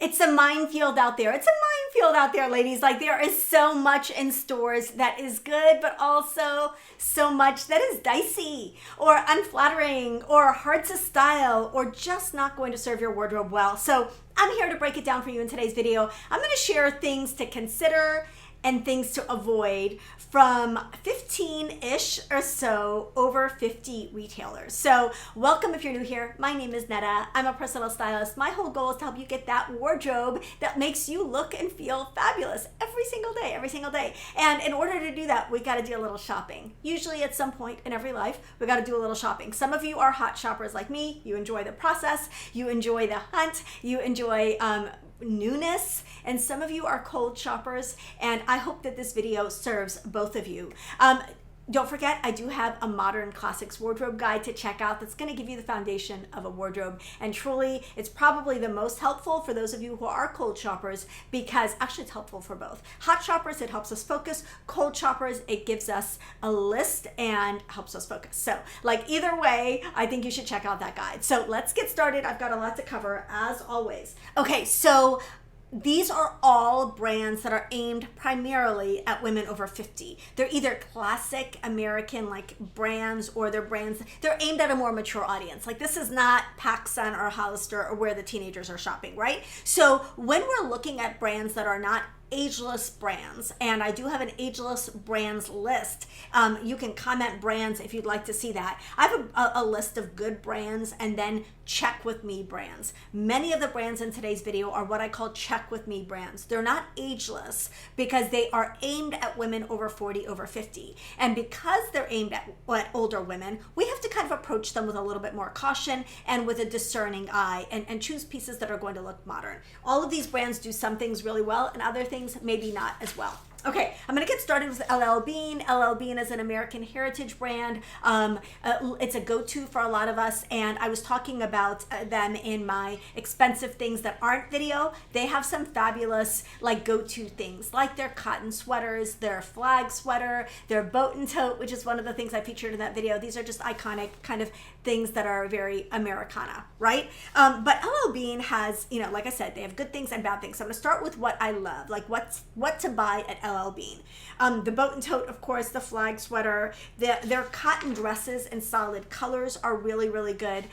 It's a minefield out there. It's a minefield out there, ladies. Like, there is so much in stores that is good, but also so much that is dicey or unflattering or hard to style or just not going to serve your wardrobe well. So I'm here to break it down for you in today's video. I'm going to share things to consider and things to avoid from 15-ish or so over 50 retailers. So welcome if you're new here. My name is Netta. I'm a personal stylist. My whole goal is to help you get that wardrobe that makes you look and feel fabulous every single day, every single day. And in order to do that, we got to do a little shopping. Usually at some point in every life, we got to do a little shopping. Some of you are hot shoppers like me. You enjoy the process. You enjoy the hunt. You enjoy newness, and some of you are cold shoppers, and I hope that this video serves both of you. Don't forget, I do have a modern classics wardrobe guide to check out that's going to give you the foundation of a wardrobe, and truly it's probably the most helpful for those of you who are cold shoppers, because actually it's helpful for both. Hot shoppers, it helps us focus. Cold shoppers, it gives us a list and helps us focus. So like either way, I think you should check out that guide. So let's get started. I've got a lot to cover as always. Okay, so these are all brands that are aimed primarily at women over 50. They're either classic American like brands, or they're aimed at a more mature audience. Like, this is not PacSun or Hollister or where the teenagers are shopping, right? So when we're looking at brands that are not ageless brands, and I do have an ageless brands list. You can comment brands if you'd like to see that. I have a list of good brands and then check with me brands. Many of the brands in today's video are what I call check with me brands. They're not ageless because they are aimed at women over 40, over 50. And because they're aimed at older women, we have to kind of approach them with a little bit more caution and with a discerning eye, and choose pieces that are going to look modern. All of these brands do some things really well and other things maybe not as well. Okay, I'm going to get started with LL Bean. LL Bean is an American heritage brand. It's a go-to for a lot of us, and I was talking about them in my expensive things that aren't video. They have some fabulous like go-to things, like their cotton sweaters, their flag sweater, their boat and tote, which is one of the things I featured in that video. These are just iconic kind of things that are very Americana, right? But LL Bean has, you know, like I said, they have good things and bad things. So I'm going to start with what I love, like what to buy at LL Bean. The boat and tote, of course, the flag sweater, their cotton dresses in solid colors are really, really good.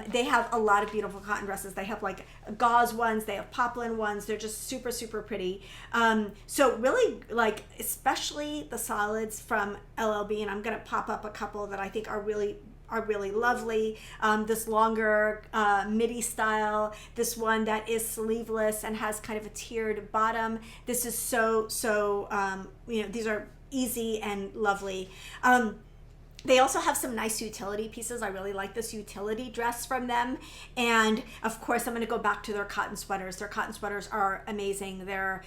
They have a lot of beautiful cotton dresses. They have like gauze ones, they have poplin ones. They're just super, super pretty. So really, like, especially the solids from LL Bean, I'm going to pop up a couple that I think are really lovely. This longer midi style, this one that is sleeveless and has kind of a tiered bottom. This is so you know, these are easy and lovely. They also have some nice utility pieces. I really like this utility dress from them. And of course, I'm going to go back to their cotton sweaters. Their cotton sweaters are amazing. They're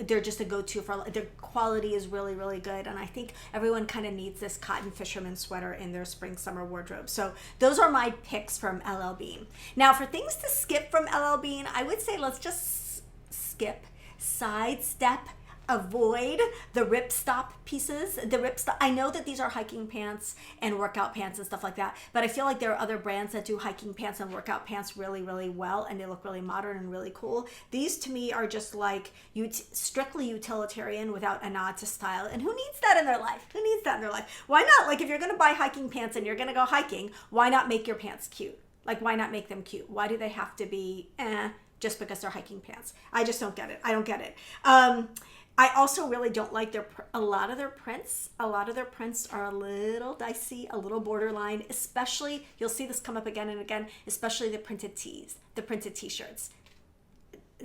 just a go-to for, their quality is really, really good. And I think everyone kind of needs this cotton fisherman sweater in their spring summer wardrobe. So those are my picks from LL Bean. Now for things to skip from LL Bean, I would say let's just skip, sidestep, avoid the ripstop pieces. The ripstop, I know that these are hiking pants and workout pants and stuff like that, but I feel like there are other brands that do hiking pants and workout pants really, really well, and they look really modern and really cool. These to me are just like strictly utilitarian without a nod to style. And who needs that in their life? Who needs that in their life? Why not? Like, if you're going to buy hiking pants and you're going to go hiking, why not make your pants cute? Like, why not make them cute? Why do they have to be just because they're hiking pants? I just don't get it. I don't get it. I also really don't like a lot of their prints. A lot of their prints are a little dicey, a little borderline, especially, you'll see this come up again and again, especially the printed tees, the printed t-shirts.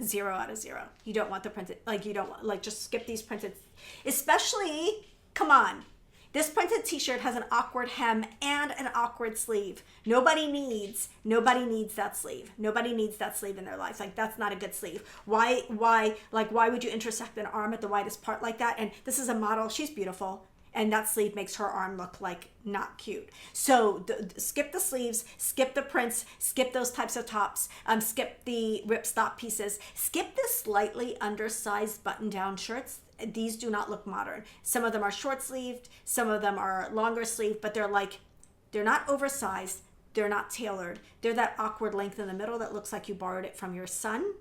0 out of 0. You don't want the printed, like, you don't want, like, just skip these printed, especially, come on. This printed t-shirt has an awkward hem and an awkward sleeve. Nobody needs that sleeve. Nobody needs that sleeve in their life. Like, that's not a good sleeve. Why would you intersect an arm at the widest part like that? And this is a model, she's beautiful, and that sleeve makes her arm look like not cute. So skip the sleeves, skip the prints, skip those types of tops, skip the ripstop pieces, skip the slightly undersized button-down shirts. These do not look modern. Some of them are short sleeved, some of them are longer sleeved, but they're not oversized, they're not tailored. They're that awkward length in the middle that looks like you borrowed it from your son.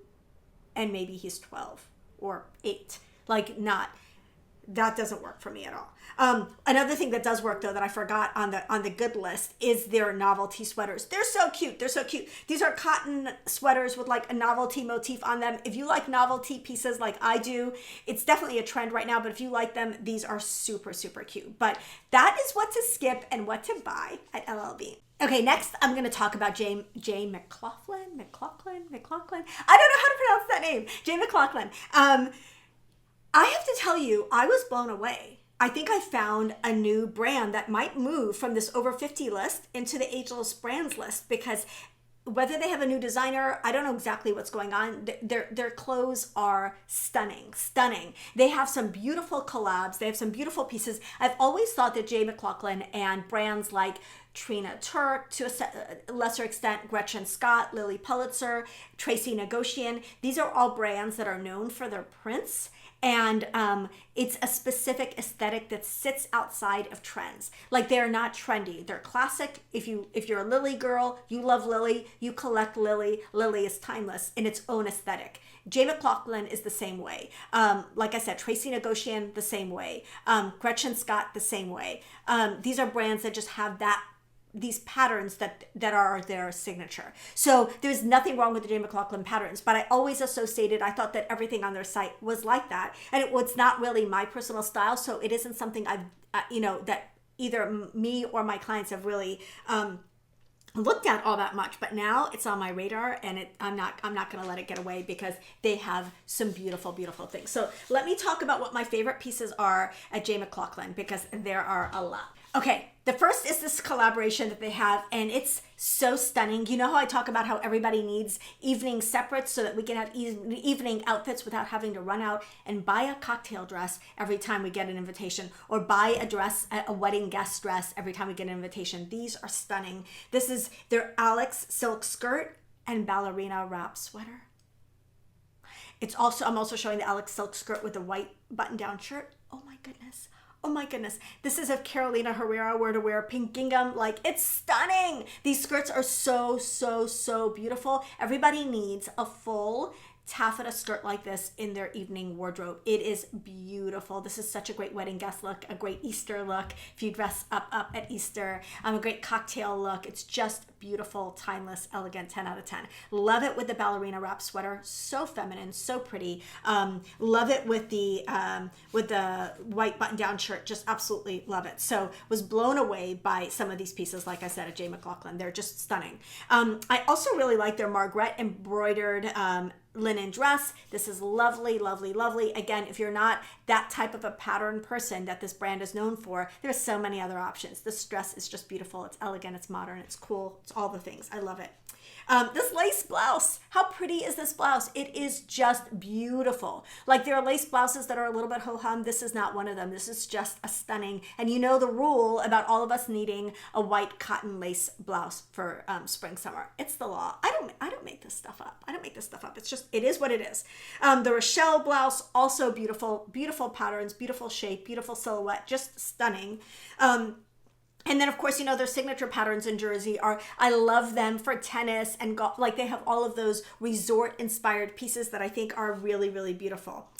and maybe he's 12 or 8. Like, not, that doesn't work for me at all. Another thing that does work, though, that I forgot on the good list is their novelty sweaters. They're so cute. They're so cute. These are cotton sweaters with like a novelty motif on them. If you like novelty pieces like I do, it's definitely a trend right now, but if you like them, these are super, super cute. But that is what to skip and what to buy at LLB. Okay, next I'm going to talk about J.McLaughlin. McLaughlin. I don't know how to pronounce that name. J.McLaughlin. I have to tell you, I was blown away. I think I found a new brand that might move from this over 50 list into the ageless brands list, because whether they have a new designer, I don't know exactly what's going on. Their clothes are stunning. They have some beautiful collabs. They have some beautiful pieces. I've always thought that J.McLaughlin and brands like Trina Turk, to a lesser extent, Gretchen Scott, Lily Pulitzer, Tracy Negocian, these are all brands that are known for their prints. And it's a specific aesthetic that sits outside of trends. Like, they're not trendy. They're classic. If you're a Lily girl, you love Lily, you collect Lily. Lily is timeless in its own aesthetic. J.McLaughlin is the same way. Like I said, Tracy Negocian, the same way. Gretchen Scott, the same way. These are brands that just have these patterns that are their signature. So there's nothing wrong with the J.McLaughlin patterns, but I always I thought that everything on their site was like that. And it was not really my personal style, so it isn't something I've, that either me or my clients have really looked at all that much. But now it's on my radar, and I'm not going to let it get away, because they have some beautiful, beautiful things. So let me talk about what my favorite pieces are at J.McLaughlin, because there are a lot. Okay, the first is this collaboration that they have, and it's so stunning. You know how I talk about how everybody needs evening separates so that we can have evening outfits without having to run out and buy a cocktail dress every time we get an invitation, or buy a dress, a wedding guest dress every time we get an invitation. These are stunning. This is their Alex silk skirt and ballerina wrap sweater. I'm also showing the Alex silk skirt with a white button-down shirt. Oh my goodness. Oh my goodness. This is of Carolina Herrera wear pink gingham. Like, it's stunning. These skirts are so, so, so beautiful. Everybody needs a full taffeta skirt like this in their evening wardrobe. It is beautiful. This is such a great wedding guest look, a great Easter look if you dress up at Easter, a great cocktail look. It's just beautiful, timeless, elegant, 10 out of 10. Love it with the ballerina wrap sweater. So feminine, so pretty. Love it with the white button-down shirt. Just absolutely love it. So was blown away by some of these pieces, like I said, at J.McLaughlin. They're just stunning. I also really like their Margret embroidered linen dress. This is lovely, lovely, lovely. Again, if you're not that type of a pattern person that this brand is known for, there's so many other options. This dress is just beautiful. It's elegant, it's modern, it's cool, it's all the things. I love it. This lace blouse, how pretty is this blouse? It is just beautiful. Like, there are lace blouses that are a little bit ho-hum. This is not one of them. This is just a stunning, and you know the rule about all of us needing a white cotton lace blouse for spring, summer. It's the law. I don't make this stuff up. It's just, it is what it is. The Rochelle blouse, also beautiful, beautiful patterns, beautiful shape, beautiful silhouette, just stunning. And then, of course, their signature patterns in jersey I love them for tennis and golf. Like, they have all of those resort-inspired pieces that I think are really, really beautiful.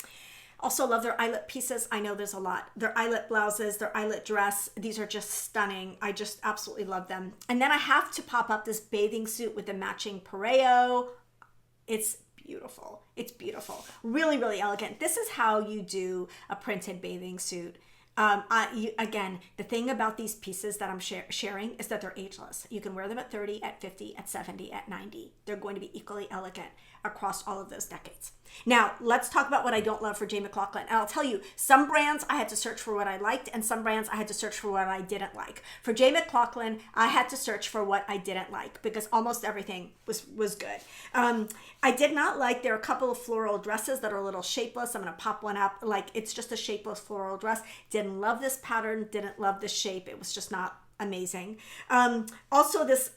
Also love their eyelet pieces. I know there's a lot. Their eyelet blouses, their eyelet dress, these are just stunning. I just absolutely love them. And then I have to pop up this bathing suit with the matching pareo. It's beautiful. It's beautiful. Really, really elegant. This is how you do a printed bathing suit. Again, the thing about these pieces that I'm sharing is that they're ageless. You can wear them at 30, at 50, at 70, at 90. They're going to be equally elegant across all of those decades. Now, let's talk about what I don't love for J.McLaughlin. And I'll tell you, some brands I had to search for what I liked, and some brands I had to search for what I didn't like. For J.McLaughlin, I had to search for what I didn't like, because almost everything was good. I did not like, there are a couple of floral dresses that are a little shapeless. I'm going to pop one up. Like, it's just a shapeless floral dress. Didn't love this pattern, didn't love the shape. It was just not amazing. Also this,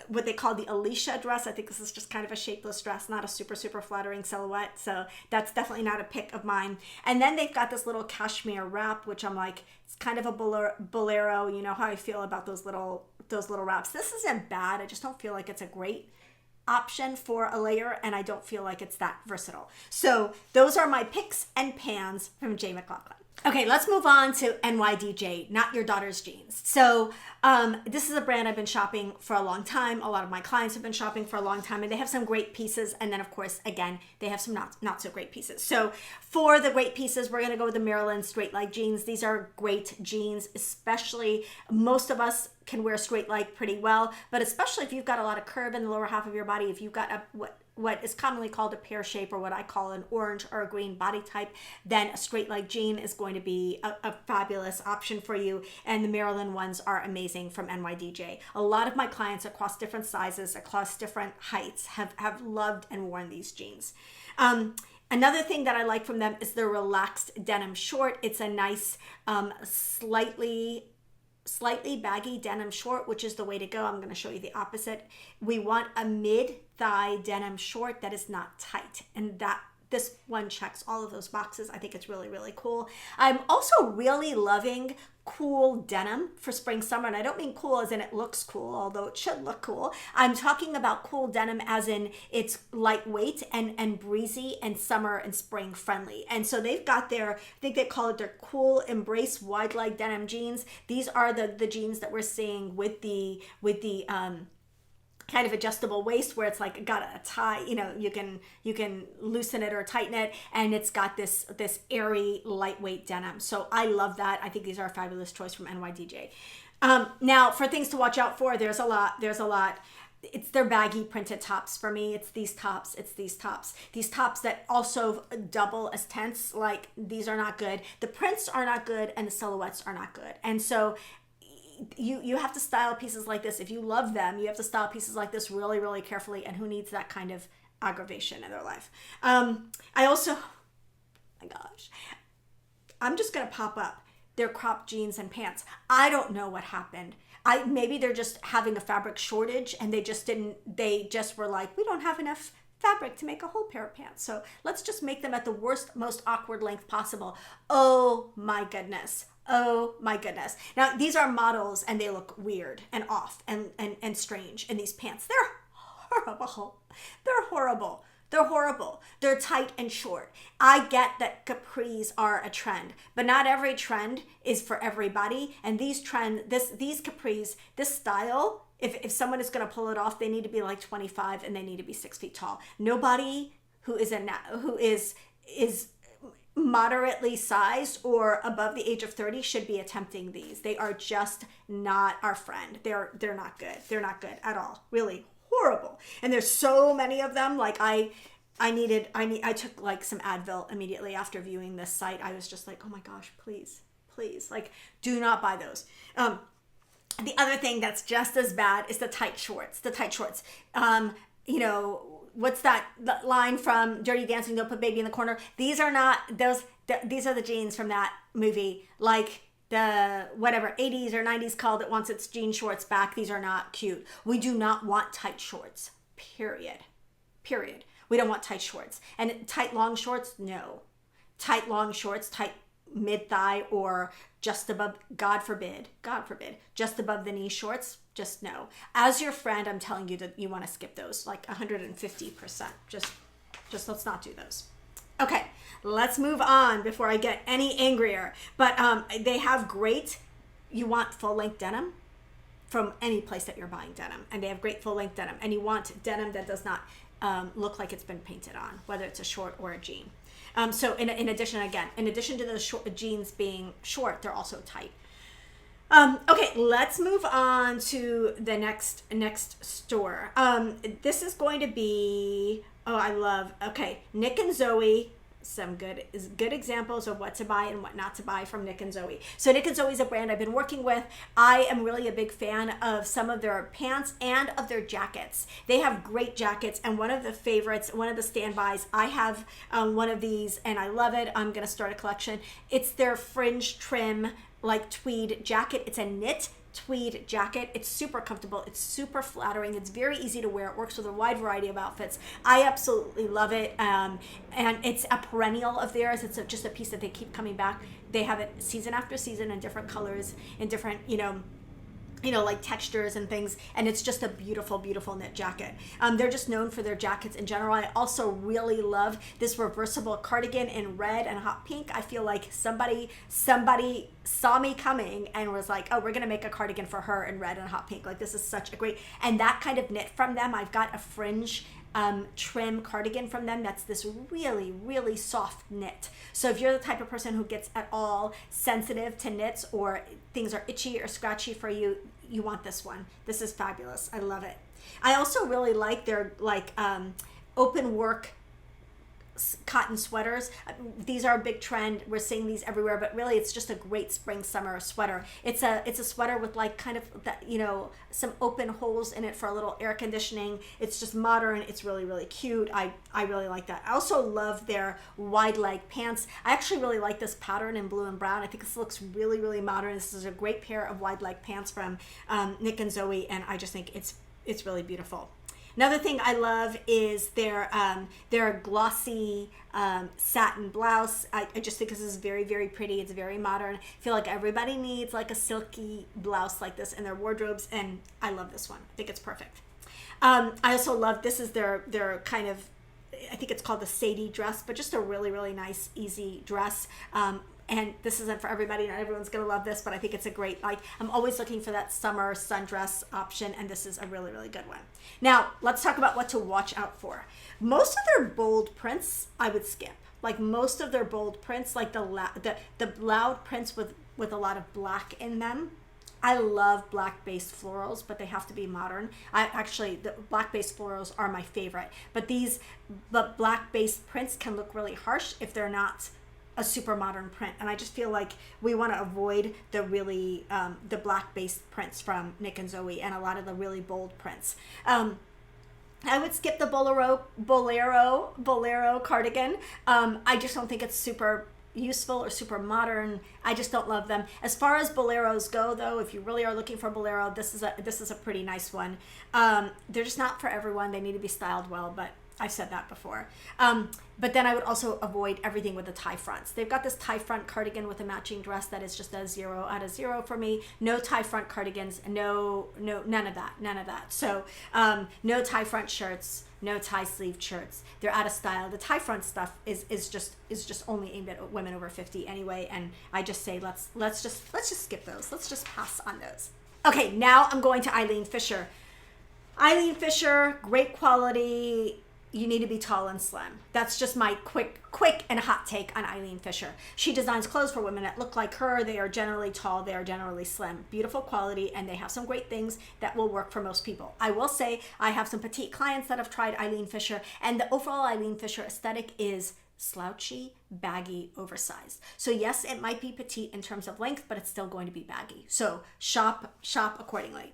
what they call the Alicia dress. I think this is just kind of a shapeless dress, not a super, super flattering silhouette. So that's definitely not a pick of mine. And then they've got this little cashmere wrap, which I'm like, it's kind of a bolero. You know how I feel about those little wraps. This isn't bad. I just don't feel like it's a great option for a layer, and I don't feel like it's that versatile. So those are my picks and pans from J.McLaughlin. Okay, let's move on to NYDJ, Not Your Daughter's Jeans. So this is a brand I've been shopping for a long time. A lot of my clients have been shopping for a long time, and they have some great pieces. And then, of course, again, they have some not so great pieces. So for the great pieces, we're going to go with the Maryland straight leg jeans. These are great jeans, especially most of us can wear straight leg pretty well, but especially if you've got a lot of curve in the lower half of your body, if you've got what is commonly called a pear shape, or what I call an orange or a green body type, then a straight leg jean is going to be a fabulous option for you. And the Maryland ones are amazing from NYDJ. A lot of my clients across different sizes, across different heights have loved and worn these jeans. Another thing that I like from them is their relaxed denim short. It's a nice, slightly baggy denim short, which is the way to go. I'm going to show you the opposite. We want a mid-thigh denim short that is not tight, and this one checks all of those boxes. I think it's really, really cool. I'm also really loving cool denim for spring, summer, and I don't mean cool as in it looks cool, although it should look cool. I'm talking about cool denim as in it's lightweight and breezy and summer and spring friendly. And so they've got their, I think they call it their cool embrace wide leg denim jeans. These are the jeans that we're seeing with the kind of adjustable waist, where it's like got a tie, you can loosen it or tighten it, and it's got this airy lightweight denim. So I love that. I think these are a fabulous choice from NYDJ. Now for things to watch out for, there's a lot. It's their baggy printed tops for me. It's these tops that also double as tents. Like, these are not good. The prints are not good, and the silhouettes are not good. And so you have to style pieces like this. If you love them, you have to style pieces like this really, really carefully. And who needs that kind of aggravation in their life? I also, oh my gosh, I'm just going to pop up their cropped jeans and pants. I don't know what happened. Maybe they're just having a fabric shortage, and they just were like, we don't have enough fabric to make a whole pair of pants. So let's just make them at the worst, most awkward length possible. Oh my goodness. Oh my goodness. Now, these are models, and they look weird and off and strange in these pants. They're horrible. They're horrible. They're horrible. They're tight and short. I get that capris are a trend, but not every trend is for everybody. And these capris, this style, if someone is going to pull it off, they need to be like 25, and they need to be 6 feet tall. Nobody who is moderately sized or above the age of 30 should be attempting these. They are just not our friend. They're not good. They're not good at all. Really horrible. And there's so many of them. Like I took like some Advil immediately after viewing this site. I was just like, oh my gosh, please, like, do not buy those. The other thing that's just as bad is the tight shorts. What's that line from Dirty Dancing? Don't put baby in the corner. These are not those. These are the jeans from that movie, like the whatever 80s or 90s called it wants its jean shorts back. These are not cute. We do not want tight shorts. Period. We don't want tight shorts. And tight long shorts, no. Tight long shorts, tight mid-thigh or just above, God forbid, just above the knee shorts, just no. As your friend, I'm telling you that you want to skip those like 150%. Just let's not do those. Okay, let's move on before I get any angrier. But they have great, you want full-length denim from any place that you're buying denim. And they have great full-length denim. And you want denim that does not look like it's been painted on, whether it's a short or a jean. So in addition to those jeans being short, they're also tight. Okay, let's move on to the next store. This is going to be, Nic and Zoe. Some good examples of what to buy and what not to buy from Nic and Zoe. So Nic and Zoe is a brand I've been working with. I am really a big fan of some of their pants and of their jackets. They have great jackets, and one of the favorites, one of the standbys, I have one of these and I love it. I'm going to start a collection. It's their fringe trim, like tweed jacket. It's a knit tweed jacket. It's super comfortable. It's super flattering. It's very easy to wear. It works with a wide variety of outfits. I absolutely love it. And it's a perennial of theirs. It's just a piece that they keep coming back. They have it season after season in different colors, in different, like textures and things, and it's just a beautiful, beautiful knit jacket. They're just known for their jackets in general. I also really love this reversible cardigan in red and hot pink. I feel like somebody saw me coming and was like, oh, we're gonna make a cardigan for her in red and hot pink. Like, this is such a great, and that kind of knit from them. I've got a fringe trim cardigan from them that's this really, really soft knit. So if you're the type of person who gets at all sensitive to knits, or things are itchy or scratchy for you, you want this one. This is fabulous. I love it. I also really like their open work cotton sweaters. These are a big trend. We're seeing these everywhere, but really it's just a great spring summer sweater. It's a sweater with like kind of that, some open holes in it for a little air conditioning. It's just modern. It's really, really cute. I really like that. I also love their wide leg pants. I actually really like this pattern in blue and brown. I think this looks really, really modern. This is a great pair of wide leg pants from Nic and Zoe, and I just think it's really beautiful. Another thing I love is their glossy satin blouse. I just think this is very, very pretty. It's very modern. I feel like everybody needs like a silky blouse like this in their wardrobes, and I love this one. I think it's perfect. I also love, this is their kind of, I think it's called the Sadie dress, but just a really, really nice, easy dress. And this isn't for everybody, not everyone's gonna love this, but I think it's a great, I'm always looking for that summer sundress option, and this is a really, really good one. Now, let's talk about what to watch out for. Most of their bold prints, I would skip. Like, most of their bold prints, like the loud prints with a lot of black in them. I love black-based florals, but they have to be modern. The black-based florals are my favorite, but the black-based prints can look really harsh if they're not a super modern print, and I just feel like we want to avoid the really the black-based prints from Nic and Zoe, and a lot of the really bold prints. I would skip the bolero cardigan. I just don't think it's super useful or super modern. I just don't love them. As far as boleros go, though, if you really are looking for a bolero, this is a pretty nice one. They're just not for everyone. They need to be styled well, but I've said that before. But then I would also avoid everything with the tie fronts. They've got this tie front cardigan with a matching dress that is just a 0 out of 0 for me. No tie front cardigans, no, none of that. So no tie front shirts, no tie sleeve shirts. They're out of style. The tie front stuff is just only aimed at women over 50 anyway. And I just say let's just skip those. Let's just pass on those. Okay, now I'm going to Eileen Fisher. Eileen Fisher, great quality. You need to be tall and slim. That's just my quick and hot take on Eileen Fisher. She designs clothes for women that look like her. They are generally tall. They are generally slim. Beautiful quality, and they have some great things that will work for most people. I will say I have some petite clients that have tried Eileen Fisher, and the overall Eileen Fisher aesthetic is slouchy, baggy, oversized. So yes, it might be petite in terms of length, but it's still going to be baggy. So shop accordingly.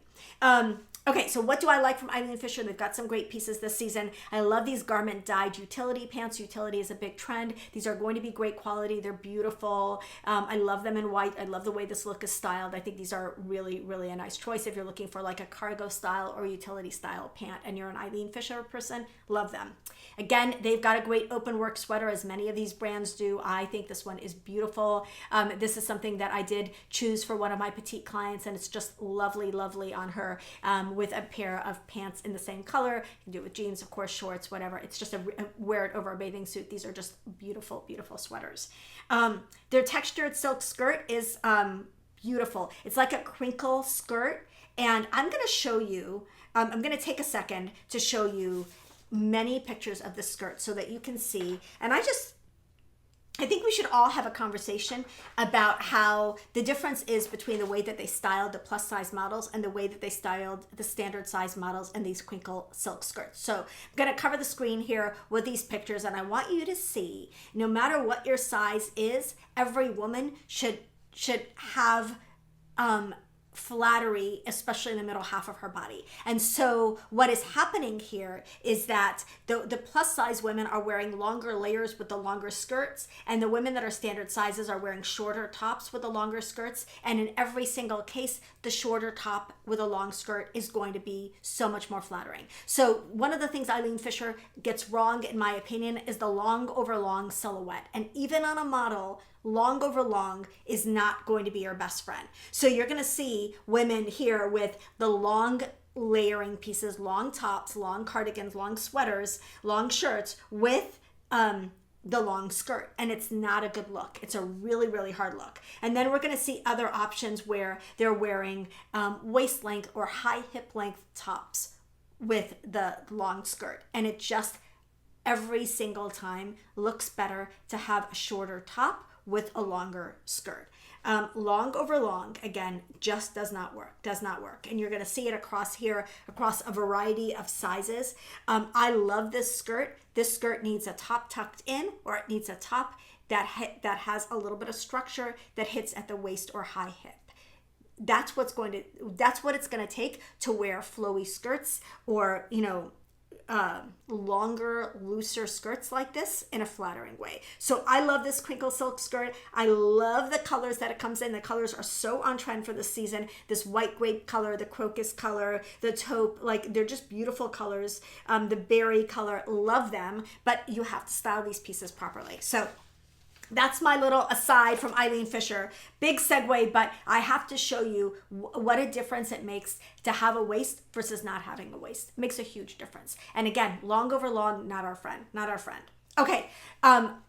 Okay, so what do I like from Eileen Fisher? They've got some great pieces this season. I love these garment dyed utility pants. Utility is a big trend. These are going to be great quality. They're beautiful. I love them in white. I love the way this look is styled. I think these are really, really a nice choice if you're looking for like a cargo style or utility style pant and you're an Eileen Fisher person. Love them. Again, they've got a great open work sweater, as many of these brands do. I think this one is beautiful. This is something that I did choose for one of my petite clients, and it's just lovely, lovely on her, with a pair of pants in the same color. You can do it with jeans, of course, shorts, whatever. It's just wear it over a bathing suit. These are just beautiful, beautiful sweaters. Their textured silk skirt is beautiful. It's like a crinkle skirt, and I'm going to show you, I'm going to take a second to show you many pictures of the skirt so that you can see. And I think we should all have a conversation about how the difference is between the way that they styled the plus size models and the way that they styled the standard size models and these crinkle silk skirts. So I'm going to cover the screen here with these pictures, and I want you to see, no matter what your size is, every woman should have flattery, especially in the middle half of her body. And so what is happening here is that the plus size women are wearing longer layers with the longer skirts, and the women that are standard sizes are wearing shorter tops with the longer skirts. And in every single case, the shorter top with a long skirt is going to be so much more flattering. So one of the things Eileen Fisher gets wrong, in my opinion, is the long over long silhouette. And even on a model long over long is not going to be your best friend. So you're going to see women here with the long layering pieces, long tops, long cardigans, long sweaters, long shirts with the long skirt, and it's not a good look. It's a really, really hard look. And then we're going to see other options where they're wearing waist length or high hip length tops with the long skirt, and it just every single time looks better to have a shorter top with a longer skirt. Long over long, again, just does not work. And you're going to see it across here, across a variety of sizes. I love this skirt. This skirt needs a top tucked in, or it needs a top that has a little bit of structure that hits at the waist or high hip. That's what it's going to take to wear flowy skirts, or, longer, looser skirts like this in a flattering way. So I love this crinkle silk skirt. I love the colors that it comes in. The colors are so on trend for this season. This white grape color, the crocus color, the taupe, like they're just beautiful colors. The berry color, love them, but you have to style these pieces properly. So that's my little aside from Eileen Fisher. Big segue, but I have to show you what a difference it makes to have a waist versus not having a waist. It makes a huge difference. And again, long over long, not our friend. Okay,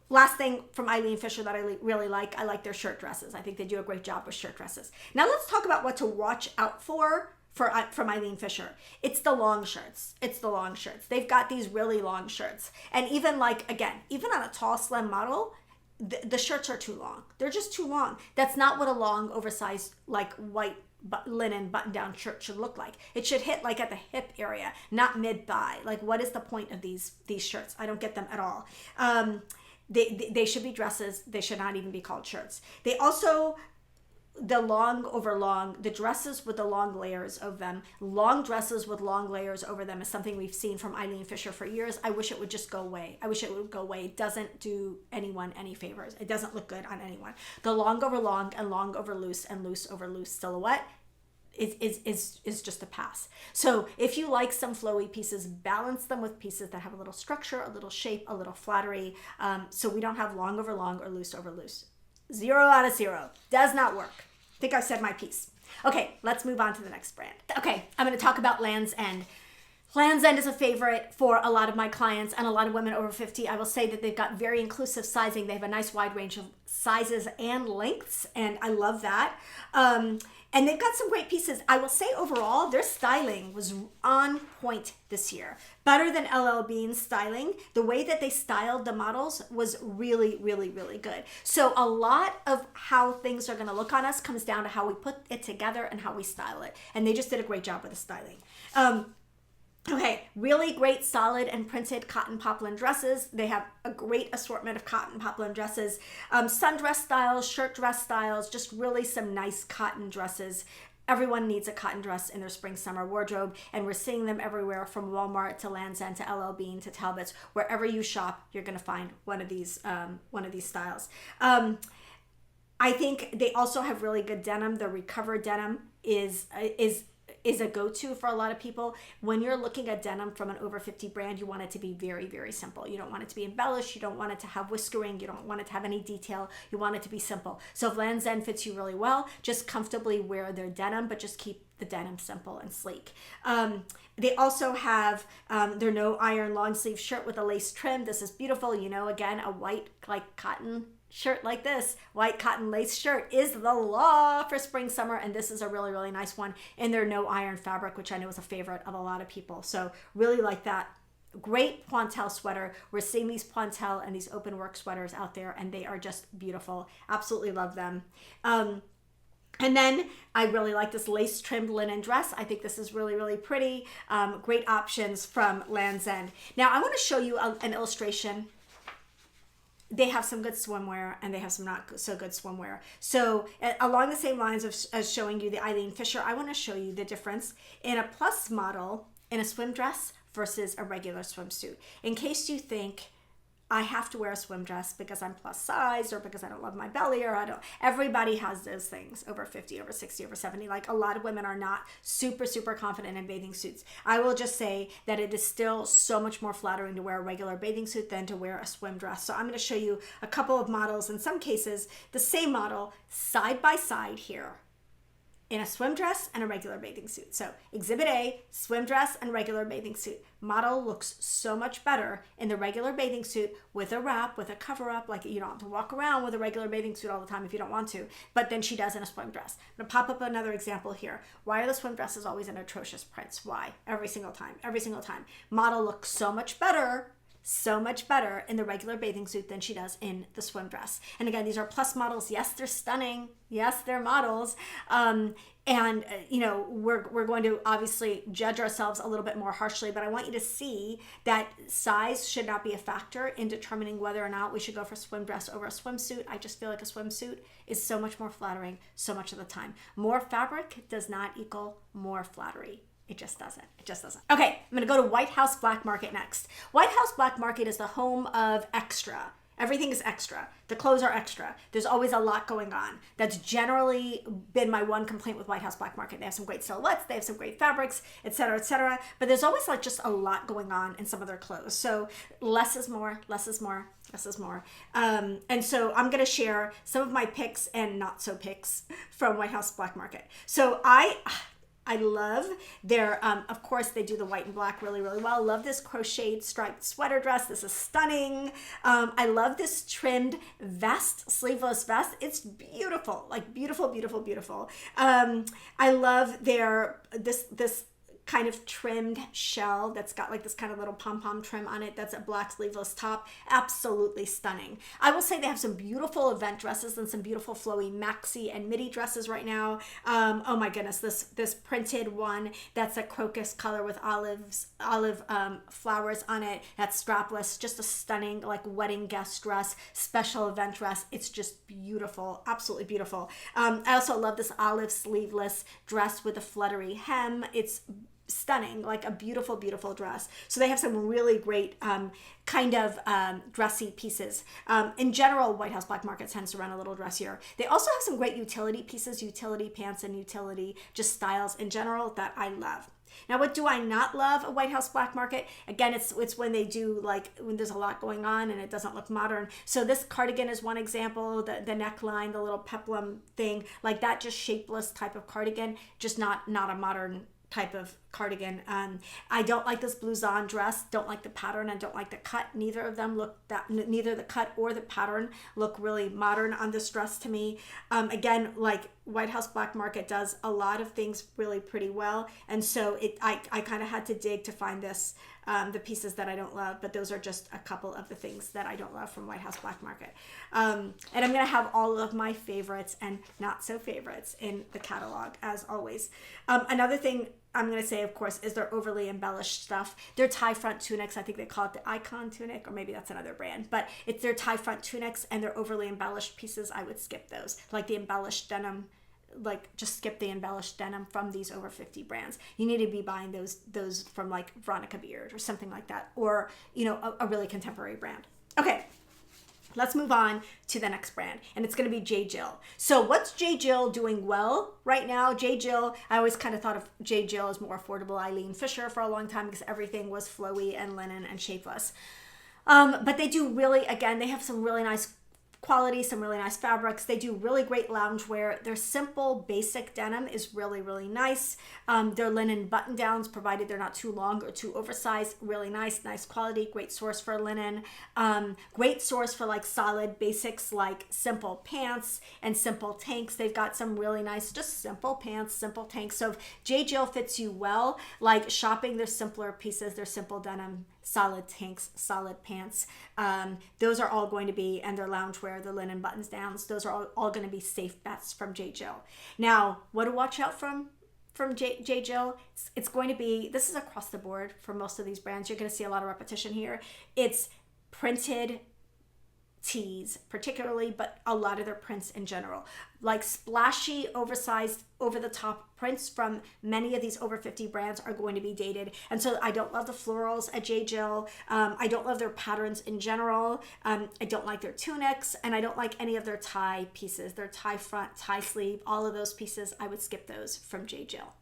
last thing from Eileen Fisher that I really like. I like their shirt dresses. I think they do a great job with shirt dresses. Now let's talk about what to watch out for from Eileen Fisher. It's the long shirts. They've got these really long shirts. And even on a tall, slim model, the shirts are too long. They're just too long. That's not what a long, oversized, like white linen button-down shirt should look like. It should hit like at the hip area, not mid-thigh. Like, what is the point of these shirts? I don't get them at all. They should be dresses. They should not even be called shirts. They also, the long over long, the dresses with the long layers of them, long dresses with long layers over them is something we've seen from Eileen Fisher for years. I wish it would just go away. It doesn't do anyone any favors. It doesn't look good on anyone. The long over long and long over loose and loose over loose silhouette is just a pass. So if you like some flowy pieces, balance them with pieces that have a little structure, a little shape, a little flattery. So we don't have long over long or loose over loose. 0 out of 0. Does not work. I think I've said my piece. Okay, let's move on to the next brand. Okay, I'm going to talk about Land's End. Land's End is a favorite for a lot of my clients and a lot of women over 50. I will say that they've got very inclusive sizing. They have a nice wide range of sizes and lengths, and I love that. And they've got some great pieces. I will say overall, their styling was on point this year. Better than LL Bean's styling. The way that they styled the models was really, really, really good. So a lot of how things are going to look on us comes down to how we put it together and how we style it. And they just did a great job with the styling. Okay, really great solid and printed cotton poplin dresses. They have a great assortment of cotton poplin dresses, sundress styles, shirt dress styles, just really some nice cotton dresses. Everyone needs a cotton dress in their spring summer wardrobe, and we're seeing them everywhere from Walmart to Land's End to LL Bean to Talbots. Wherever you shop, you're going to find one of these styles. I think they also have really good denim. The recovered denim is a go-to for a lot of people. When you're looking at denim from an over 50 brand, you want it to be very, very simple. You don't want it to be embellished. You don't want it to have whiskering. You don't want it to have any detail. You want it to be simple. So if Land's End fits you really well, just comfortably wear their denim, but just keep the denim simple and sleek. They also have their no iron long sleeve shirt with a lace trim. This is beautiful. Again, a white like cotton shirt like this, white cotton lace shirt is the law for spring summer, and this is a really, really nice one in their no iron fabric, which I know is a favorite of a lot of people. So really like that. Great pointelle sweater. We're seeing these pointelle and these open work sweaters out there, and they are just beautiful. Absolutely love them. And then I really like this lace trimmed linen dress. I think this is really, really pretty. Great options from Land's End. Now I want to show you an illustration. They have some good swimwear and they have some not so good swimwear. So along the same lines as showing you the Eileen Fisher, I want to show you the difference in a plus model in a swim dress versus a regular swimsuit. In case you think, I have to wear a swim dress because I'm plus size or because I don't love my belly or I don't. Everybody has those things over 50, over 60, over 70. Like a lot of women are not super, super confident in bathing suits. I will just say that it is still so much more flattering to wear a regular bathing suit than to wear a swim dress. So I'm going to show you a couple of models, in some cases, the same model side by side here, in a swim dress and a regular bathing suit. So exhibit A, swim dress and regular bathing suit. Model looks so much better in the regular bathing suit with a wrap, with a cover up. Like you don't have to walk around with a regular bathing suit all the time if you don't want to, but then she does in a swim dress. I'm gonna pop up another example here. Why are the swim dresses always in atrocious prints? Why? Every single time. Model looks so much better in the regular bathing suit than she does in the swim dress. And again, these are plus models. Yes, they're stunning. Yes, they're models. We're going to obviously judge ourselves a little bit more harshly, but I want you to see that size should not be a factor in determining whether or not we should go for a swim dress over a swimsuit. I just feel like a swimsuit is so much more flattering so much of the time. More fabric does not equal more flattery. It just doesn't. Okay, I'm going to go to White House Black Market next. White House Black Market is the home of extra. Everything is extra. The clothes are extra. There's always a lot going on. That's generally been my one complaint with White House Black Market. They have some great silhouettes, they have some great fabrics, etc., etc. But there's always like just a lot going on in some of their clothes. So less is more. And so I'm going to share some of my picks and not so picks from White House Black Market. So I love their, of course, they do the white and black really, really well. Love this crocheted striped sweater dress. This is stunning. I love this trimmed vest, sleeveless vest. It's beautiful, like beautiful. I love their, this kind of trimmed shell that's got like this kind of little pom-pom trim on it. That's a black sleeveless top. Absolutely stunning. I will say they have some beautiful event dresses and some beautiful flowy maxi and midi dresses right now. Oh my goodness, this printed one that's a crocus color with olive flowers on it. That's strapless. Just a stunning like wedding guest dress, special event dress. It's just beautiful. Absolutely beautiful. I also love this olive sleeveless dress with a fluttery hem. It's stunning, like a beautiful dress. So they have some really great dressy pieces. In general, White House Black Market tends to run a little dressier. They also have some great utility pieces, utility pants and utility just styles in general that I love. Now, what do I not love at White House Black Market? Again, it's when they do like when there's a lot going on and it doesn't look modern. So this cardigan is one example. The neckline, the little peplum thing, like that just shapeless type of cardigan, just not a modern type of cardigan. I don't like this blouson dress, don't like the pattern, and don't like the cut. Neither the cut or the pattern look really modern on this dress to me. Again, like White House Black Market does a lot of things really pretty well, and so I kind of had to dig to find the pieces that I don't love, but those are just a couple of the things that I don't love from White House Black Market. And I'm going to have all of my favorites and not so favorites in the catalog, as always. Another thing I'm going to say, of course, is their overly embellished stuff. Their tie front tunics, I think they call it the Icon tunic, or maybe that's another brand, but it's their tie front tunics and their overly embellished pieces. I would skip those, like the embellished denim. Like just skip the embellished denim from these over 50 brands. You need to be buying those from like Veronica Beard or something like that, or a really contemporary brand. Okay, let's move on to the next brand, and it's going to be J.Jill. So what's J.Jill doing well right now? J.Jill, I always kind of thought of J.Jill as more affordable Eileen Fisher for a long time because everything was flowy and linen and shapeless. But they do really, again, they have some really nice quality, some really nice fabrics. They do really great loungewear. Their simple basic denim is really, really nice. Their linen button downs, provided they're not too long or too oversized, really nice quality, great source for linen. Great source for like solid basics like simple pants and simple tanks. They've got some really nice, just simple pants, simple tanks. So if J.Jill fits you well, like shopping their simpler pieces, their simple denim, solid tanks, solid pants. Those are all going to be, and their loungewear, the linen buttons downs, those are all going to be safe bets from J.Jill. Now, what to watch out from J.Jill? It's going to be, this is across the board for most of these brands. You're going to see a lot of repetition here. It's printed tees particularly, but a lot of their prints in general. Like splashy, oversized, over-the-top prints from many of these over 50 brands are going to be dated. And so I don't love the florals at J.Jill. I don't love their patterns in general. I don't like their tunics, and I don't like any of their tie pieces. Their tie front, tie sleeve, all of those pieces, I would skip those from J.Jill.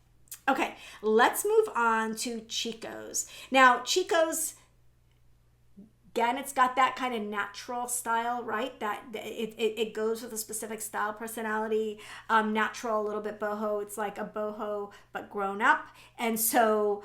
Okay, let's move on to Chico's. Now, Chico's, again, it's got that kind of natural style, right? That it goes with a specific style, personality, natural, a little bit boho. It's like a boho, but grown up. And so,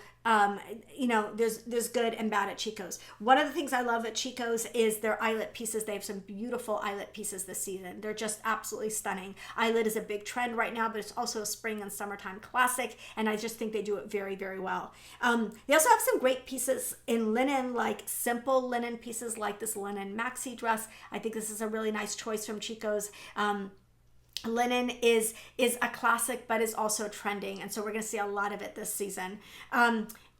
you know, there's good and bad at Chico's. One of the things I love at Chico's is their eyelet pieces. They have some beautiful eyelet pieces this season. They're just absolutely stunning. Eyelet is a big trend right now, but it's also a spring and summertime classic. And I just think they do it very, very well. They also have some great pieces in linen, like simple linen pieces like this linen maxi dress. I think this is a really nice choice from Chico's. Linen is a classic, but is also trending, and so we're going to see a lot of it this season.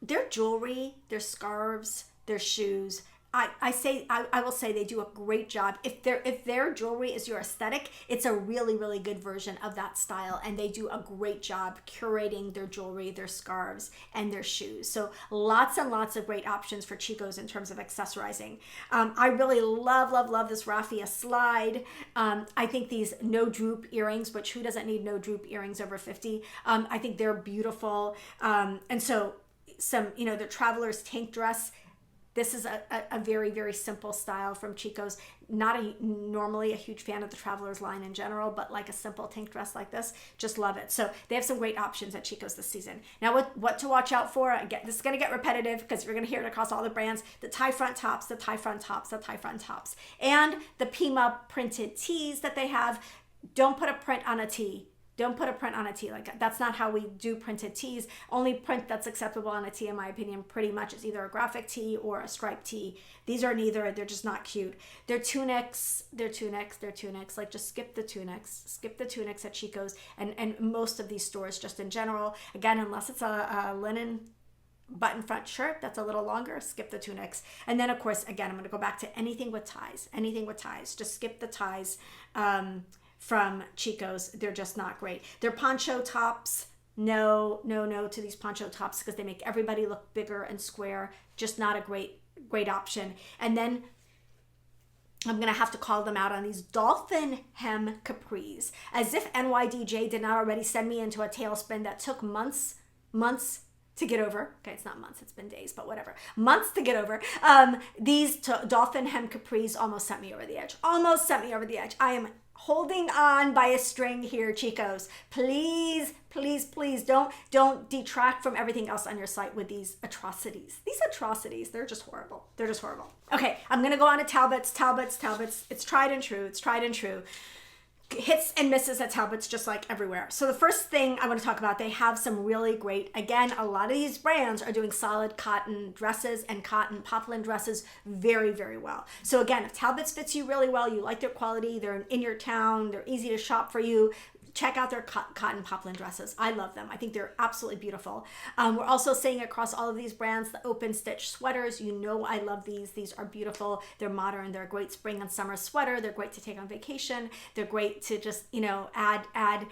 Their jewelry, their scarves, their shoes, I will say they do a great job. If their jewelry is your aesthetic, it's a really, really good version of that style, and they do a great job curating their jewelry, their scarves, and their shoes. So lots and lots of great options for Chico's in terms of accessorizing. I really love this raffia slide. I think these no droop earrings, which who doesn't need no droop earrings over 50? I think they're beautiful. And so some, you know, the traveler's tank dress. This is a very, very simple style from Chico's. Not normally a huge fan of the Traveler's line in general, but like a simple tank dress like this, just love it. So they have some great options at Chico's this season. Now, what to watch out for? Again, this is going to get repetitive because you're going to hear it across all the brands. The tie front tops, the tie front tops, the tie front tops. And the Pima printed tees that they have. Don't put a print on a tee. Don't put a print on a tee. Like, that's not how we do printed tees. Only print that's acceptable on a tee, in my opinion, pretty much is either a graphic tee or a striped tee. These are neither. They're just not cute. Their tunics. Like, just skip the tunics. Skip the tunics at Chico's and most of these stores just in general. Again, unless it's a linen button front shirt that's a little longer, skip the tunics. And then, of course, again, I'm going to go back to anything with ties. Just skip the ties. From Chico's, they're just not great. Their poncho tops, no to these poncho tops because they make everybody look bigger and square. Just not a great option. And then I'm going to have to call them out on these dolphin hem capris. As if NYDJ did not already send me into a tailspin that took months to get over. Okay, it's not months, it's been days, but whatever. Months to get over. These dolphin hem capris almost sent me over the edge. I am holding on by a string here, Chicos. Please don't detract from everything else on your site with these atrocities. They're just horrible. Okay, I'm going to go on to Talbots. It's tried and true. Hits and misses at Talbots just like everywhere. So the first thing I want to talk about, they have some really great, again, a lot of these brands are doing solid cotton dresses and cotton poplin dresses very, very well. So again, if Talbots fits you really well, you like their quality, they're in your town, they're easy to shop for you, check out their cotton poplin dresses. I love them. I think they're absolutely beautiful. We're also seeing across all of these brands the open stitch sweaters. You know I love these. These are beautiful. They're modern. They're a great spring and summer sweater. They're great to take on vacation. They're great to just, you know, add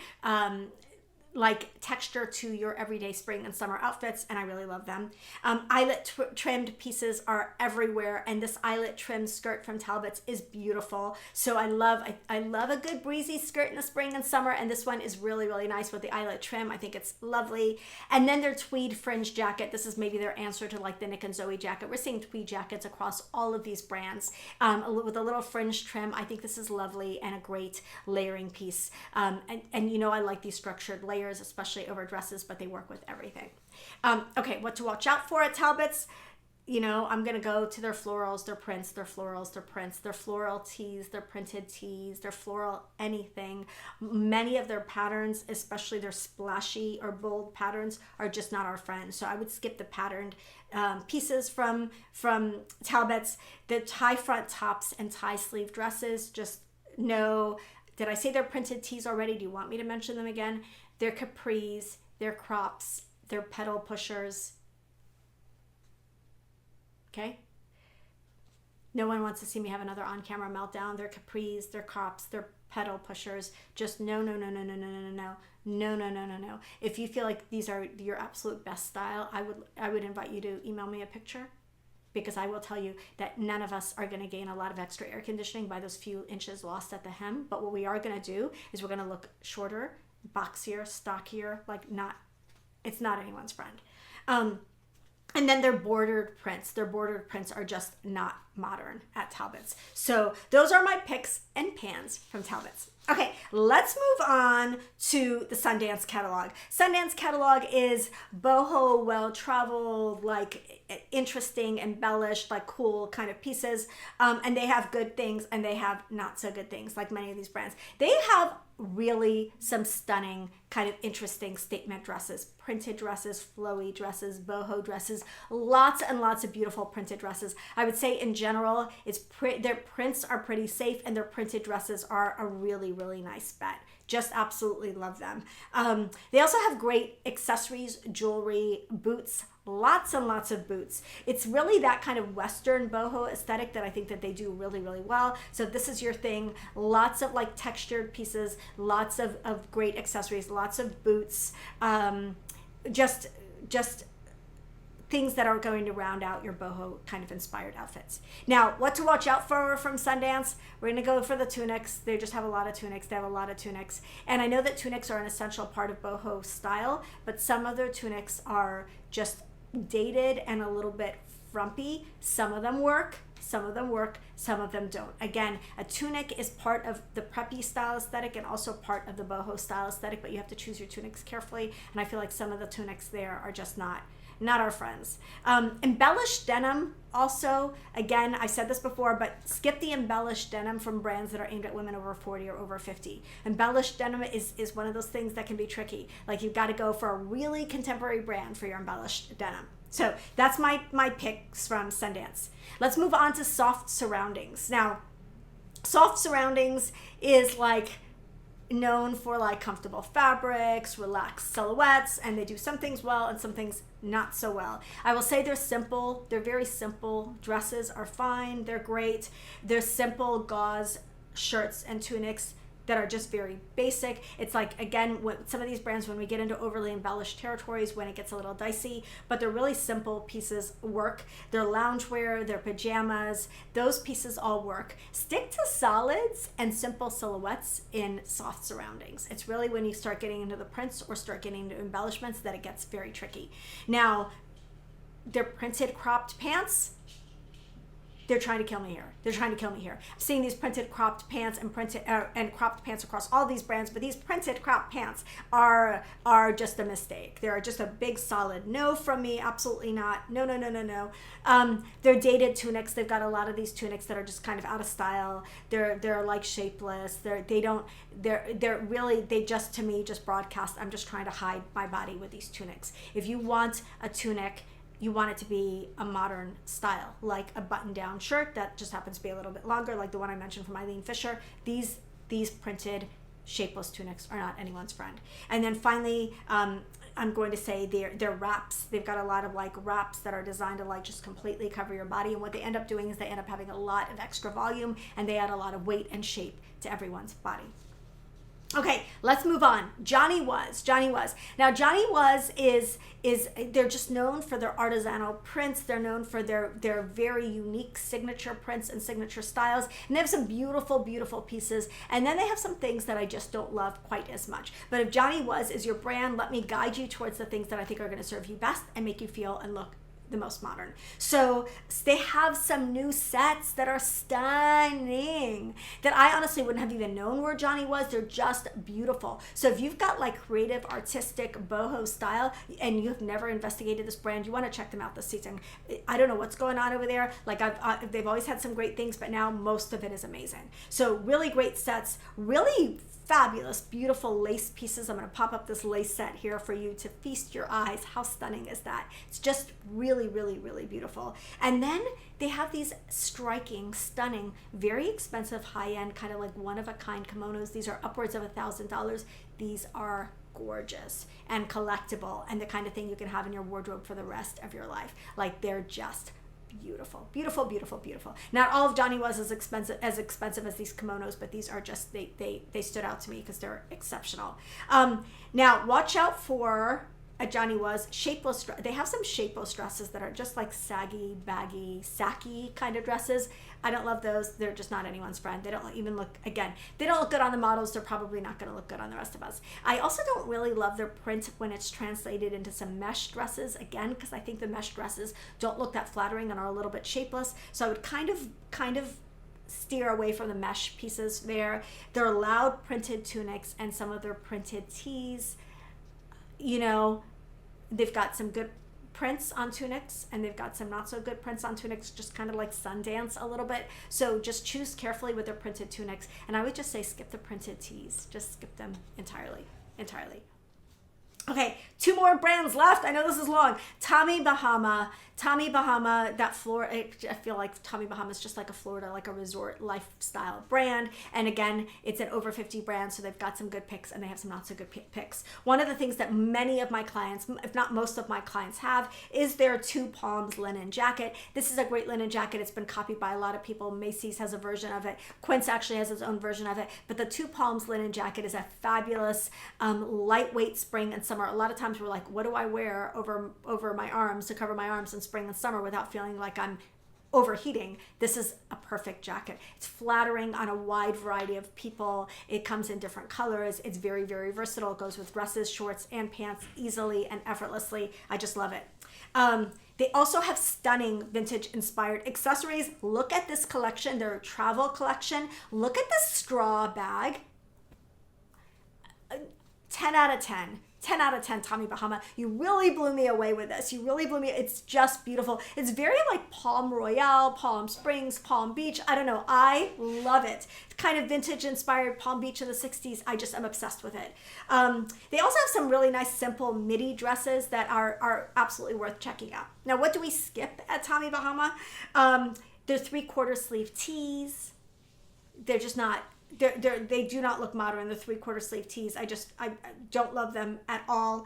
like texture to your everyday spring and summer outfits, and I really love them. Eyelet trimmed pieces are everywhere, and this eyelet trimmed skirt from Talbots is beautiful. So I love a good breezy skirt in the spring and summer, and this one is really, really nice with the eyelet trim. I think it's lovely. And then their tweed fringe jacket. This is maybe their answer to like the Nic and Zoe jacket. We're seeing tweed jackets across all of these brands with a little fringe trim. I think this is lovely and a great layering piece. And you know I like these structured layers, especially over dresses, but they work with everything. Okay, what to watch out for at Talbots? You know, I'm going to go to their florals, their prints, their florals, their prints, their floral tees, their printed tees, their floral anything. Many of their patterns, especially their splashy or bold patterns, are just not our friends. So I would skip the patterned pieces from Talbots. The tie front tops and tie sleeve dresses, just no. Did I say their printed tees already? Do you want me to mention them again? Their capris, their crops, their pedal pushers. Okay? No one wants to see me have another on-camera meltdown. They're capris, they're crops, they're pedal pushers. Just no, no, no, no, no, no, no, no, no. No, no, no, no, no. If you feel like these are your absolute best style, I would invite you to email me a picture, because I will tell you that none of us are going to gain a lot of extra air conditioning by those few inches lost at the hem. But what we are going to do is we're going to look shorter, boxier, stockier, it's not anyone's friend. And then their bordered prints. Their bordered prints are just not modern at Talbots. So those are my picks and pans from Talbots. Okay, let's move on to the Sundance Catalog. Sundance Catalog is boho, well-traveled, like interesting, embellished, like cool kind of pieces. And they have good things and they have not so good things, like many of these brands. They have really some stunning kind of interesting statement dresses, printed dresses, flowy dresses, boho dresses, lots and lots of beautiful printed dresses. I would say in general, their prints are pretty safe and their printed dresses are a really, really nice bet. Just absolutely love them. They also have great accessories, jewelry, boots, lots and lots of boots. It's really that kind of Western boho aesthetic that I think that they do really, really well. So if this is your thing, lots of like textured pieces, lots of great accessories, lots of boots, just things that are going to round out your boho kind of inspired outfits. Now, what to watch out for from Sundance? We're going to go for the tunics. They just have a lot of tunics. They have a lot of tunics. And I know that tunics are an essential part of boho style, but some of their tunics are just dated and a little bit frumpy. Some of them work, some of them work, some of them don't. Again, a tunic is part of the preppy style aesthetic and also part of the boho style aesthetic, but you have to choose your tunics carefully. And I feel like some of the tunics there are just not our friends. Embellished denim also, again, I said this before, but skip the embellished denim from brands that are aimed at women over 40 or over 50. Embellished denim is one of those things that can be tricky. Like you've got to go for a really contemporary brand for your embellished denim. So that's my picks from Sundance. Let's move on to soft surroundings. Now, soft surroundings is like known for like comfortable fabrics, relaxed silhouettes, and they do some things well and some things not so well. I will say they're simple. They're very simple. Dresses are fine. They're great. They're simple gauze shirts and tunics that are just very basic. It's like, again, with some of these brands, when we get into overly embellished territories, when it gets a little dicey, but they're really simple pieces work. They're loungewear, they're pajamas, those pieces all work. Stick to solids and simple silhouettes in soft surroundings. It's really when you start getting into the prints or start getting into embellishments that it gets very tricky. Now, they're printed cropped pants. They're trying to kill me here. They're trying to kill me here. I'm seeing these printed cropped pants and cropped pants across all these brands, but these printed cropped pants are just a mistake. They're just a big solid no from me. Absolutely not. No, no, no, no, no. They're dated tunics. They've got a lot of these tunics that are just kind of out of style. They're like shapeless. They just, to me, just broadcast, I'm just trying to hide my body with these tunics. If you want a tunic, you want it to be a modern style, like a button-down shirt that just happens to be a little bit longer, like the one I mentioned from Eileen Fisher. These printed shapeless tunics are not anyone's friend. And then finally, I'm going to say they're wraps. They've got a lot of like wraps that are designed to like just completely cover your body. And what they end up doing is they end up having a lot of extra volume and they add a lot of weight and shape to everyone's body. Okay, let's move on. Johnny Was. Now, Johnny Was is they're just known for their artisanal prints. They're known for their very unique signature prints and signature styles. And they have some beautiful, beautiful pieces. And then they have some things that I just don't love quite as much. But if Johnny Was is your brand, let me guide you towards the things that I think are going to serve you best and make you feel and look the most modern. So they have some new sets that are stunning that I honestly wouldn't have even known where Johnny Was. They're just beautiful. So if you've got like creative, artistic boho style and you've never investigated this brand, you want to check them out this season. I don't know what's going on over there. Like they've always had some great things, but now most of it is amazing. So really great sets, really fabulous, beautiful lace pieces. I'm going to pop up this lace set here for you to feast your eyes. How stunning is that? It's just really, really, really beautiful. And then they have these striking, stunning, very expensive, high-end, kind of like one-of-a-kind kimonos. These are upwards of $1,000. These are gorgeous and collectible and the kind of thing you can have in your wardrobe for the rest of your life. Like they're just beautiful, beautiful, beautiful, beautiful. Not all of Johnny was as expensive as these kimonos, but these are just, they stood out to me because they're exceptional. Now watch out for at Johnny Was shapeless. They have some shapeless dresses that are just like saggy, baggy, sacky kind of dresses. I don't love those. They're just not anyone's friend. They don't even look, again, they don't look good on the models. They're probably not going to look good on the rest of us. I also don't really love their print when it's translated into some mesh dresses, again, because I think the mesh dresses don't look that flattering and are a little bit shapeless. So I would kind of steer away from the mesh pieces there. They're loud printed tunics and some of their printed tees, you know, they've got some good prints on tunics and they've got some not so good prints on tunics, just kind of like Sundance a little bit. So just choose carefully with their printed tunics. And I would just say skip the printed tees. Just skip them entirely. Okay, 2 more brands left. I know this is long. Tommy Bahama, that Florida, I feel like Tommy Bahama is just like a Florida, like a resort lifestyle brand. And again, it's an over 50 brand, so they've got some good picks and they have some not so good picks. One of the things that many of my clients, if not most of my clients have, is their 2 Palms linen jacket. This is a great linen jacket. It's been copied by a lot of people. Macy's has a version of it. Quince actually has its own version of it. But the 2 Palms linen jacket is a fabulous, lightweight spring and summer. A lot of times we're like, what do I wear over my arms to cover my arms in spring and summer without feeling like I'm overheating? This is a perfect jacket. It's flattering on a wide variety of people. It comes in different colors. It's very, very versatile. It goes with dresses, shorts, and pants easily and effortlessly. I just love it. They also have stunning vintage inspired accessories. Look at this collection, their travel collection. Look at this straw bag. 10 out of 10. 10 out of 10, Tommy Bahama. You really blew me away with this. You really blew me. It's just beautiful. It's very like Palm Royale, Palm Springs, Palm Beach. I don't know. I love it. It's kind of vintage inspired Palm Beach in the 60s. I'm obsessed with it. They also have some really nice simple midi dresses that are absolutely worth checking out. Now, what do we skip at Tommy Bahama? They're 3/4 sleeve tees. They're just not, they do not look modern, the 3/4 sleeve tees. I don't love them at all.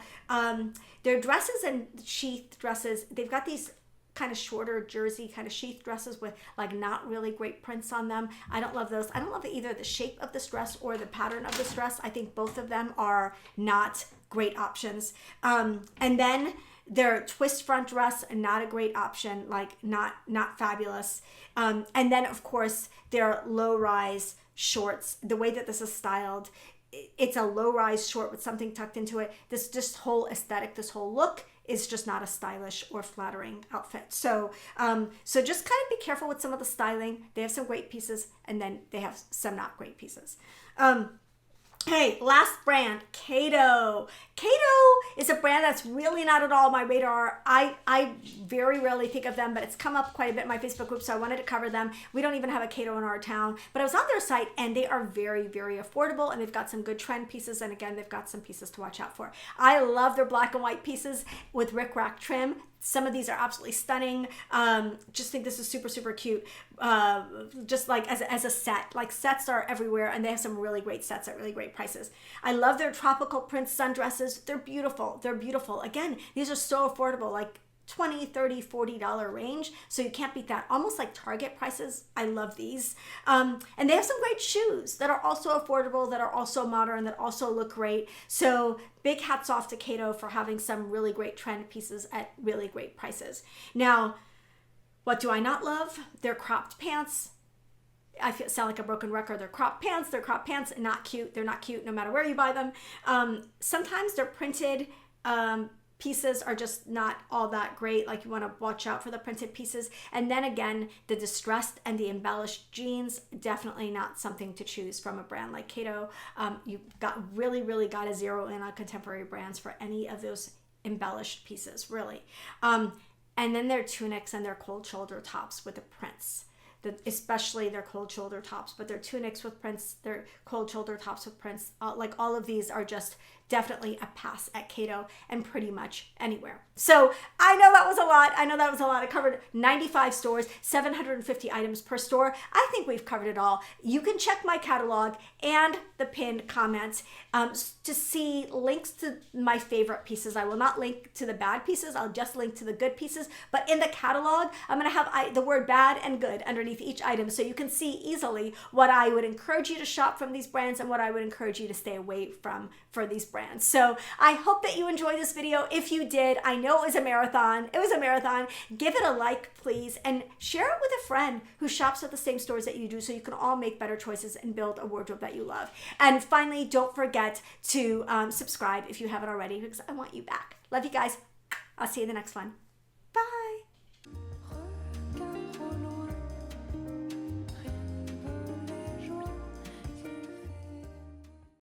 Their dresses and sheath dresses, they've got these kind of shorter jersey kind of sheath dresses with like not really great prints on them. I don't love those. I don't love either the shape of this dress or the pattern of this dress. I think both of them are not great options. And then their twist front dress, not a great option, like not fabulous. And then of course their low rise shorts, the way that this is styled, it's a low rise short with something tucked into it. This just whole aesthetic, this whole look is just not a stylish or flattering outfit. So so just kind of be careful with some of the styling. They have some great pieces and then they have some not great pieces. Hey, last brand, Cato. Cato is a brand that's really not at all on my radar. I very rarely think of them, but it's come up quite a bit in my Facebook group, so I wanted to cover them. We don't even have a Cato in our town, but I was on their site and they are very, very affordable and they've got some good trend pieces, and again, they've got some pieces to watch out for. I love their black and white pieces with rickrack trim. Some of these are absolutely stunning. Just think this is super, super cute. Just like as a set, like sets are everywhere and they have some really great sets at really great prices. I love their tropical print sundresses. They're beautiful. They're beautiful. Again, these are so affordable, like $20, $30, $40 range. So you can't beat that. Almost like Target prices. I love these. And they have some great shoes that are also affordable, that are also modern, that also look great. So big hats off to Cato for having some really great trend pieces at really great prices. Now, what do I not love? Their cropped pants. I sound like a broken record. They're cropped pants, not cute. They're not cute no matter where you buy them. Sometimes they're printed pieces are just not all that great. Like you want to watch out for the printed pieces. And then again, the distressed and the embellished jeans, definitely not something to choose from a brand like Cato. You really got to zero in on contemporary brands for any of those embellished pieces, really. And then their tunics and their cold shoulder tops with the prints. Especially their cold shoulder tops, but their tunics with prints, their cold shoulder tops with prints, like all of these are just definitely a pass at Cato and pretty much anywhere. So I know that was a lot. I covered 95 stores, 750 items per store. I think we've covered it all. You can check my catalog and the pinned comments to see links to my favorite pieces. I will not link to the bad pieces. I'll just link to the good pieces. But in the catalog, I'm going to have the word bad and good underneath each item so you can see easily what I would encourage you to shop from these brands and what I would encourage you to stay away from for these brands. So I hope that you enjoyed this video. If you did, I know it was a marathon. Give it a like, please, and share it with a friend who shops at the same stores that you do so you can all make better choices and build a wardrobe that you love. And finally, don't forget to subscribe if you haven't already because I want you back. Love you guys. I'll see you in the next one. Bye.